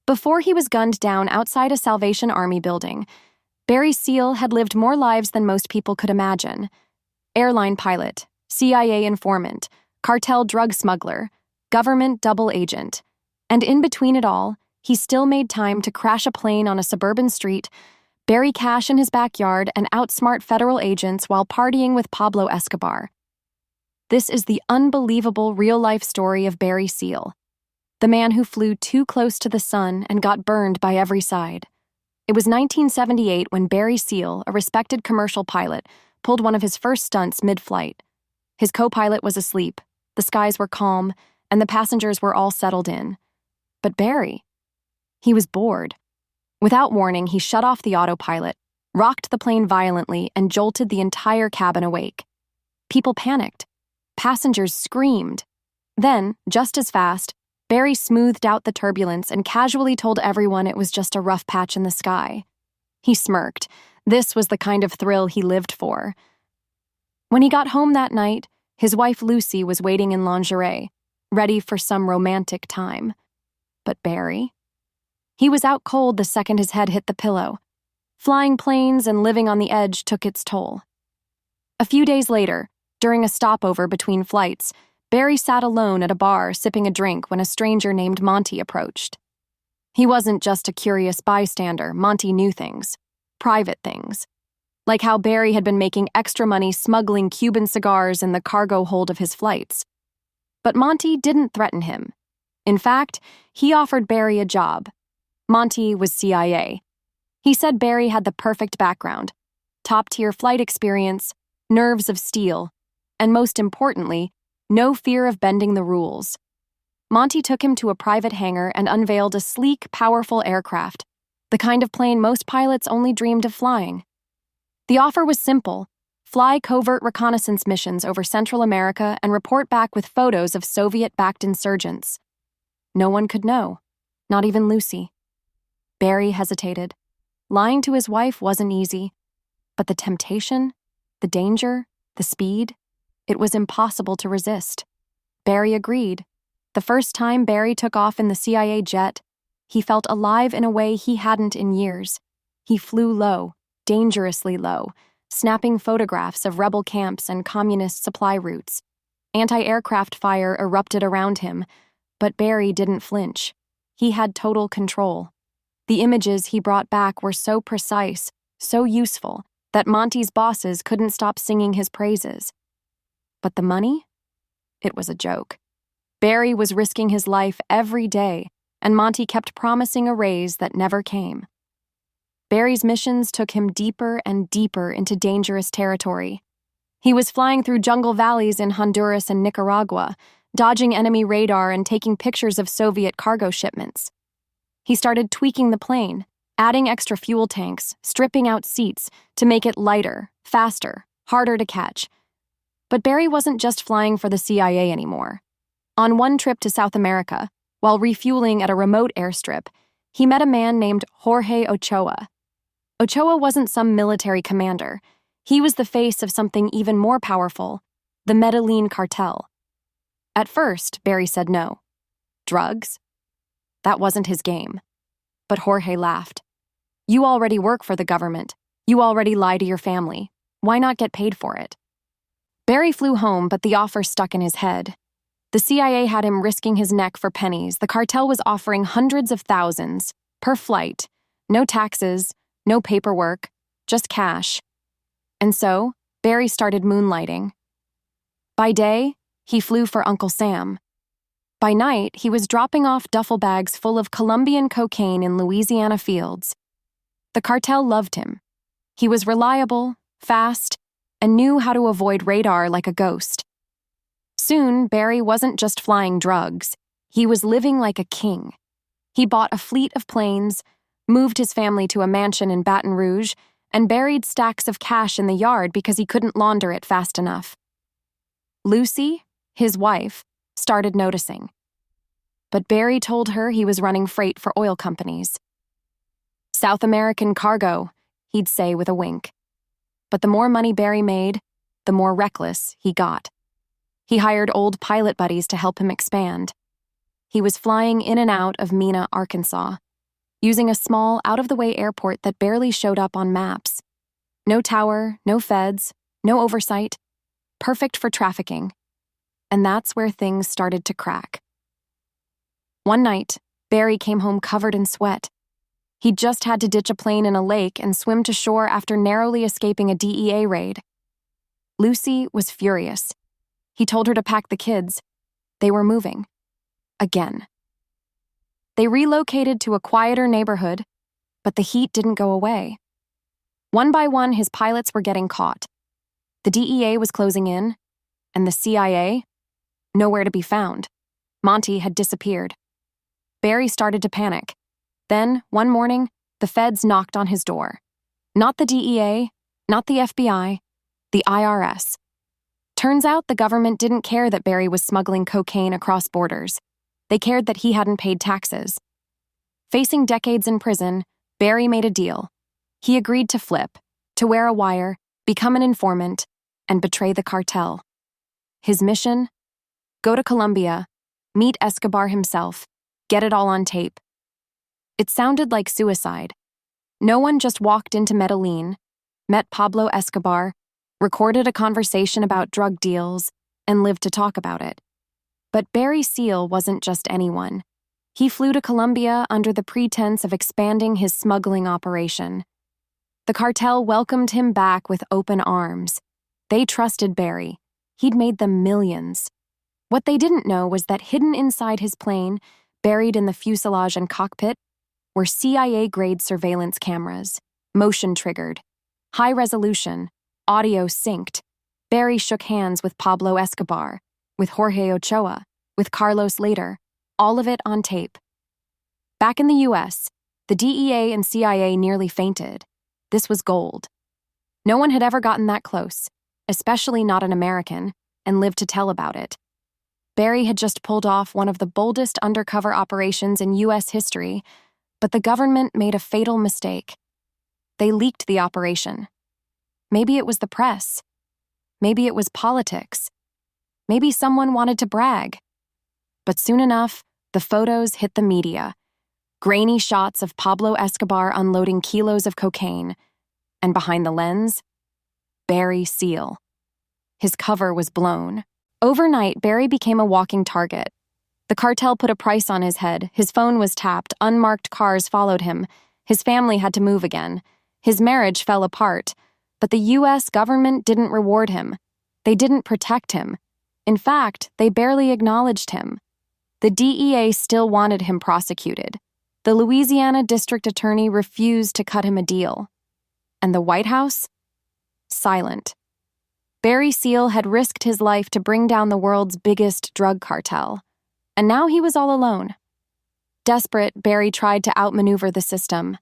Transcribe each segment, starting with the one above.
Before he was gunned down outside a Salvation Army building, Barry Seal had lived more lives than most people could imagine. Airline pilot, CIA informant, cartel drug smuggler, government double agent. And in between it all, he still made time to crash a plane on a suburban street, bury cash in his backyard, and outsmart federal agents while partying with Pablo Escobar. This is the unbelievable real-life story of Barry Seal, the man who flew too close to the sun and got burned by every side. It was 1978 when Barry Seal, a respected commercial pilot, pulled one of his first stunts mid-flight. His co-pilot was asleep, the skies were calm, and the passengers were all settled in. But Barry, he was bored. Without warning, he shut off the autopilot, rocked the plane violently, and jolted the entire cabin awake. People panicked. Passengers screamed. Then, just as fast, Barry smoothed out the turbulence and casually told everyone it was just a rough patch in the sky. He smirked. This was the kind of thrill he lived for. When he got home that night, his wife Lucy was waiting in lingerie, ready for some romantic time. But Barry? He was out cold the second his head hit the pillow. Flying planes and living on the edge took its toll. A few days later, during a stopover between flights, Barry sat alone at a bar sipping a drink when a stranger named Monty approached. He wasn't just a curious bystander. Monty knew things. Private things. Like how Barry had been making extra money smuggling Cuban cigars in the cargo hold of his flights. But Monty didn't threaten him. In fact, he offered Barry a job. Monty was CIA. He said Barry had the perfect background, top-tier flight experience, nerves of steel, and most importantly, no fear of bending the rules. Monty took him to a private hangar and unveiled a sleek, powerful aircraft, the kind of plane most pilots only dreamed of flying. The offer was simple: fly covert reconnaissance missions over Central America and report back with photos of Soviet-backed insurgents. No one could know, not even Lucy. Barry hesitated. Lying to his wife wasn't easy, but the temptation, the danger, the speed, it was impossible to resist. Barry agreed. The first time Barry took off in the CIA jet, he felt alive in a way he hadn't in years. He flew low, dangerously low, snapping photographs of rebel camps and communist supply routes. Anti-aircraft fire erupted around him, but Barry didn't flinch. He had total control. The images he brought back were so precise, so useful, that Monty's bosses couldn't stop singing his praises. But the money? It was a joke. Barry was risking his life every day, and Monty kept promising a raise that never came. Barry's missions took him deeper and deeper into dangerous territory. He was flying through jungle valleys in Honduras and Nicaragua, dodging enemy radar and taking pictures of Soviet cargo shipments. He started tweaking the plane, adding extra fuel tanks, stripping out seats to make it lighter, faster, harder to catch. But Barry wasn't just flying for the CIA anymore. On one trip to South America, while refueling at a remote airstrip, he met a man named Jorge Ochoa. Ochoa wasn't some military commander. He was the face of something even more powerful, the Medellín Cartel. At first, Barry said no. Drugs? That wasn't his game. But Jorge laughed. You already work for the government. You already lie to your family. Why not get paid for it? Barry flew home, but the offer stuck in his head. The CIA had him risking his neck for pennies. The cartel was offering hundreds of thousands per flight. No taxes, no paperwork, just cash. And so, Barry started moonlighting. By day, he flew for Uncle Sam. By night, he was dropping off duffel bags full of Colombian cocaine in Louisiana fields. The cartel loved him. He was reliable, fast, and knew how to avoid radar like a ghost. Soon, Barry wasn't just flying drugs. He was living like a king. He bought a fleet of planes, moved his family to a mansion in Baton Rouge, and buried stacks of cash in the yard because he couldn't launder it fast enough. Lucy, his wife, started noticing. But Barry told her he was running freight for oil companies. South American cargo, he'd say with a wink. But the more money Barry made, the more reckless he got. He hired old pilot buddies to help him expand. He was flying in and out of Mena, Arkansas, using a small, out-of-the-way airport that barely showed up on maps. No tower, no feds, no oversight. Perfect for trafficking. And that's where things started to crack. One night, Barry came home covered in sweat. He'd just had to ditch a plane in a lake and swim to shore after narrowly escaping a DEA raid. Lucy was furious. He told her to pack the kids. They were moving. Again. They relocated to a quieter neighborhood, but the heat didn't go away. One by one, his pilots were getting caught. The DEA was closing in, and the CIA? Nowhere to be found. Monty had disappeared. Barry started to panic. Then, one morning, the feds knocked on his door. Not the DEA, not the FBI, the IRS. Turns out the government didn't care that Barry was smuggling cocaine across borders. They cared that he hadn't paid taxes. Facing decades in prison, Barry made a deal. He agreed to flip, to wear a wire, become an informant, and betray the cartel. His mission? Go to Colombia, meet Escobar himself, get it all on tape. It sounded like suicide. No one just walked into Medellín, met Pablo Escobar, recorded a conversation about drug deals, and lived to talk about it. But Barry Seal wasn't just anyone. He flew to Colombia under the pretense of expanding his smuggling operation. The cartel welcomed him back with open arms. They trusted Barry. He'd made them millions. What they didn't know was that hidden inside his plane, buried in the fuselage and cockpit, were CIA-grade surveillance cameras, motion-triggered, high-resolution, audio synced. Barry shook hands with Pablo Escobar, with Jorge Ochoa, with Carlos later, all of it on tape. Back in the U.S., the DEA and CIA nearly fainted. This was gold. No one had ever gotten that close, especially not an American, and lived to tell about it. Barry had just pulled off one of the boldest undercover operations in U.S. history, but the government made a fatal mistake. They leaked the operation. Maybe it was the press. Maybe it was politics. Maybe someone wanted to brag. But soon enough, the photos hit the media. Grainy shots of Pablo Escobar unloading kilos of cocaine. And behind the lens, Barry Seal. His cover was blown. Overnight, Barry became a walking target. The cartel put a price on his head, his phone was tapped, unmarked cars followed him, his family had to move again, his marriage fell apart, but the U.S. government didn't reward him. They didn't protect him. In fact, they barely acknowledged him. The DEA still wanted him prosecuted. The Louisiana district attorney refused to cut him a deal. And the White House? Silent. Barry Seal had risked his life to bring down the world's biggest drug cartel. And now he was all alone. Desperate, Barry tried to outmaneuver the system.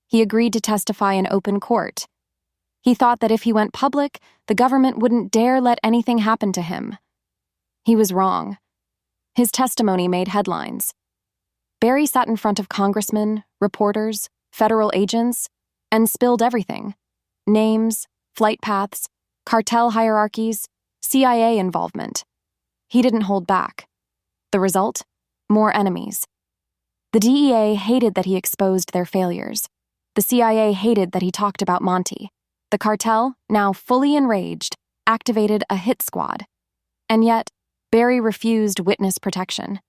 He agreed to testify in open court. He thought that if he went public, the government wouldn't dare let anything happen to him. He was wrong. His testimony made headlines. Barry sat in front of congressmen, reporters, federal agents, and spilled everything. Names, flight paths, cartel hierarchies, CIA involvement. He didn't hold back. The result? More enemies. The DEA hated that he exposed their failures. The CIA hated that he talked about Monty. The cartel, now fully enraged, activated a hit squad. And yet, Barry refused witness protection.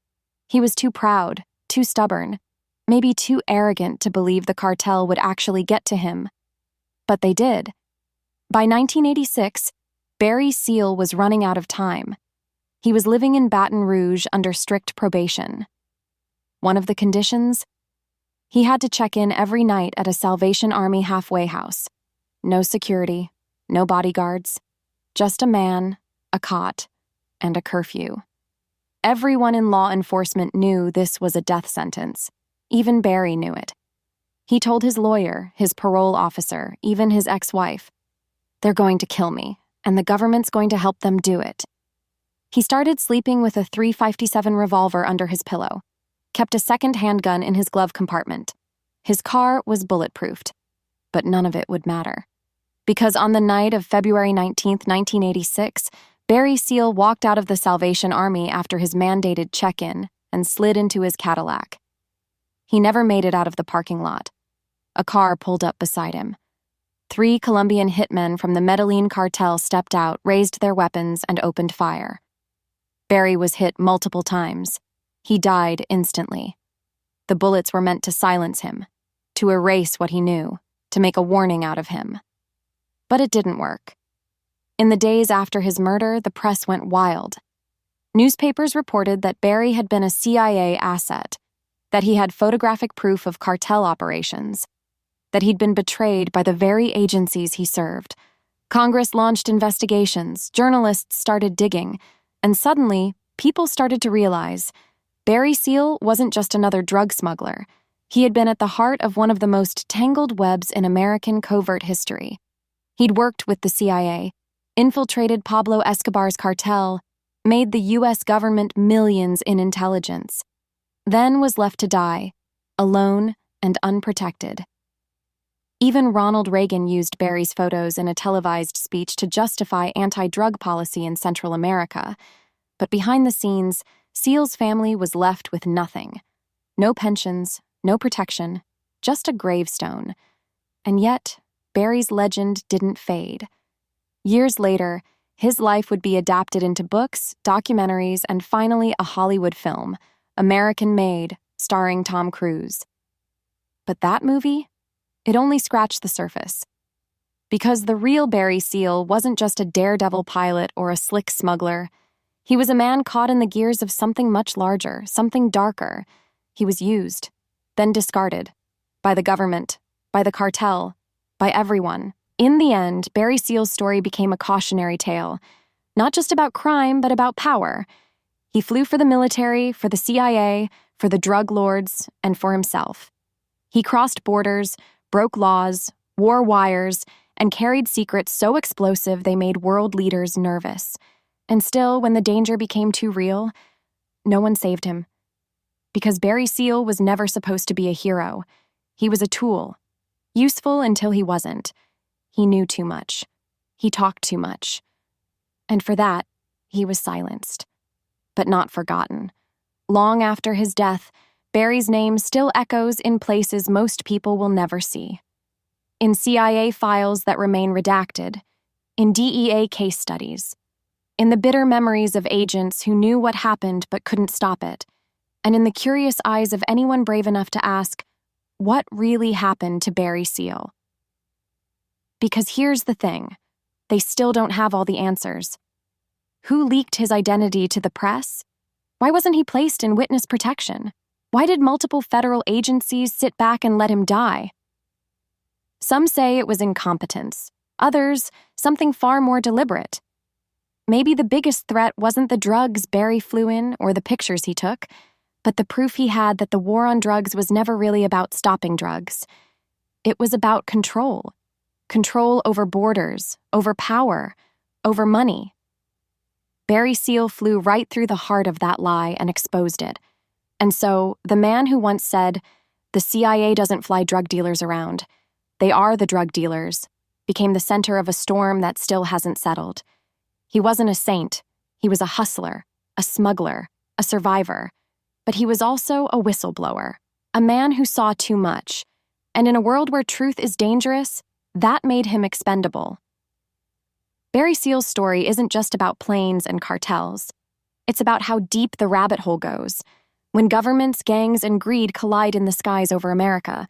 He was too proud, too stubborn, maybe too arrogant to believe the cartel would actually get to him. But they did. By 1986, Barry Seal was running out of time. He was living in Baton Rouge under strict probation. One of the conditions? He had to check in every night at a Salvation Army halfway house. No security, no bodyguards, just a man, a cot, and a curfew. Everyone in law enforcement knew this was a death sentence. Even Barry knew it. He told his lawyer, his parole officer, even his ex-wife, "They're going to kill me, and the government's going to help them do it." He started sleeping with a .357 revolver under his pillow, kept a second handgun in his glove compartment. His car was bulletproofed, but none of it would matter. Because on the night of February 19, 1986, Barry Seal walked out of the Salvation Army after his mandated check-in and slid into his Cadillac. He never made it out of the parking lot. A car pulled up beside him. 3 Colombian hitmen from the Medellín Cartel stepped out, raised their weapons, and opened fire. Barry was hit multiple times. He died instantly. The bullets were meant to silence him, to erase what he knew, to make a warning out of him. But it didn't work. In the days after his murder, the press went wild. Newspapers reported that Barry had been a CIA asset, that he had photographic proof of cartel operations, that he'd been betrayed by the very agencies he served. Congress launched investigations, journalists started digging, and suddenly, people started to realize Barry Seal wasn't just another drug smuggler. He had been at the heart of one of the most tangled webs in American covert history. He'd worked with the CIA, infiltrated Pablo Escobar's cartel, made the U.S. government millions in intelligence, then was left to die, alone and unprotected. Even Ronald Reagan used Barry's photos in a televised speech to justify anti-drug policy in Central America. But behind the scenes, Seal's family was left with nothing. No pensions, no protection, just a gravestone. And yet, Barry's legend didn't fade. Years later, his life would be adapted into books, documentaries, and finally a Hollywood film, American-made, starring Tom Cruise. But that movie? It only scratched the surface. Because the real Barry Seal wasn't just a daredevil pilot or a slick smuggler. He was a man caught in the gears of something much larger, something darker. He was used, then discarded. By the government, by the cartel, by everyone. In the end, Barry Seal's story became a cautionary tale. Not just about crime, but about power. He flew for the military, for the CIA, for the drug lords, and for himself. He crossed borders, broke laws, wore wires, and carried secrets so explosive they made world leaders nervous. And still, when the danger became too real, no one saved him. Because Barry Seal was never supposed to be a hero. He was a tool, useful until he wasn't. He knew too much. He talked too much. And for that, he was silenced. But not forgotten. Long after his death, Barry's name still echoes in places most people will never see. In CIA files that remain redacted, in DEA case studies, in the bitter memories of agents who knew what happened but couldn't stop it, and in the curious eyes of anyone brave enough to ask, what really happened to Barry Seal? Because here's the thing, they still don't have all the answers. Who leaked his identity to the press? Why wasn't he placed in witness protection? Why did multiple federal agencies sit back and let him die? Some say it was incompetence. Others, something far more deliberate. Maybe the biggest threat wasn't the drugs Barry flew in or the pictures he took, but the proof he had that the war on drugs was never really about stopping drugs. It was about control. Control over borders, over power, over money. Barry Seal flew right through the heart of that lie and exposed it. And so, the man who once said, "The CIA doesn't fly drug dealers around. They are the drug dealers," became the center of a storm that still hasn't settled. He wasn't a saint. He was a hustler, a smuggler, a survivor. But he was also a whistleblower, a man who saw too much. And in a world where truth is dangerous, that made him expendable. Barry Seal's story isn't just about planes and cartels. It's about how deep the rabbit hole goes. When governments, gangs, and greed collide in the skies over America,